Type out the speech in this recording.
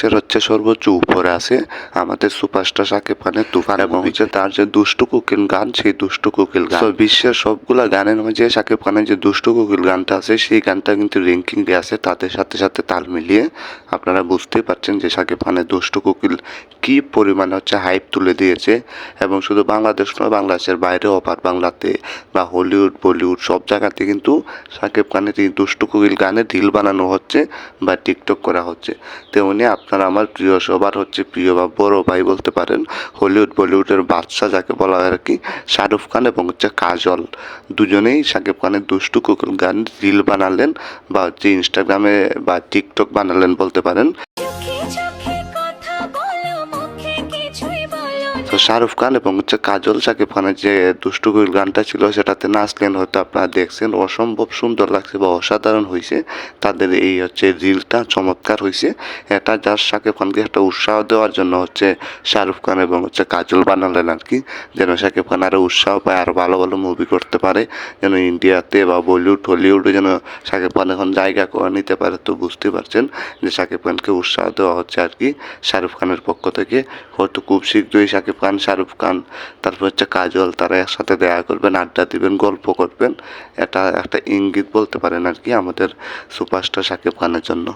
বাংলাদেশের হচ্ছে সর্বোচ্চ উপরে আছে আমাদের সুপারস্টার শাকিব খানের তুফান, এবং হচ্ছে তার যে দুষ্টু কোকিল গান, সেই দুষ্টু কোকিল গান বিশ্বের সবগুলা গানের মধ্যে শাকিব খানের যে দুষ্টু কোকিল গানটা আছে সেই গানটা কিন্তু র্যাঙ্কিং এ আছে। তাদের সাথে সাথে তাল মিলিয়ে আপনারা বুঝতেই পারছেন যে শাকিব খানের দুষ্টু কোকিল কি পরিমাণে হচ্ছে হাইপ তুলে দিয়েছে। এবং শুধু বাংলাদেশ নয়, বাংলাদেশের বাইরেও অপার বাংলাতে বা হলিউড বলিউড সব জায়গাতে কিন্তু শাকিব খানের এই দুষ্টু কোকিল গানে রিল বানানো হচ্ছে বা টিকটক করা হচ্ছে। তেমনি আপনারা আমার প্রিয়, সবার হচ্ছে প্রিয় বা বড় ভাই বলতে পারেন, হলিউড বলিউডের বাদশা যাকে বলা হয় আর কি, শাহরুখ খান এবং হচ্ছে কাজল, দুজনেই শাকিব খানের দুষ্টু কোকিল গান রিল বানালেন বা হচ্ছে ইনস্টাগ্রামে বা টিকটক বানালেন বলতে পারেন। তো শাহরুখ খান এবং হচ্ছে কাজল শাকিব খানের যে দুষ্টু কোকিল গানটা ছিল সেটাতে নাচলেন, হয়তো আপনারা দেখছেন, অসম্ভব সুন্দর লাগছে বা অসাধারণ হয়েছে তাদের এই হচ্ছে রিলটা, চমৎকার হয়েছে। এটা জাস্ট শাকিব খানকে একটা উৎসাহ দেওয়ার জন্য হচ্ছে শাহরুখ খান এবং হচ্ছে কাজল বানালেন আর কি, যেন শাকিব খান আরও উৎসাহ পায়, আরও ভালো ভালো মুভি করতে পারে, যেন ইন্ডিয়াতে বা বলিউড হলিউডে যেন শাকিব খান এখন জায়গা করে নিতে পারে। তো বুঝতে পারছেন যে শাকিব খানকে উৎসাহ দেওয়া হচ্ছে আর কি শাহরুখ খানের পক্ষ থেকে। হয়তো খুব শীঘ্রই শাকিব খান, শাহরুখ খান, তারপর হচ্ছে কাজল, তারা একসাথে দেখা করবেন, আড্ডা দিবেন, গল্প করবেন। এটা একটা ইঙ্গিত বলতে পারেন আর কি আমাদের সুপারস্টার শাকিব খানের জন্য।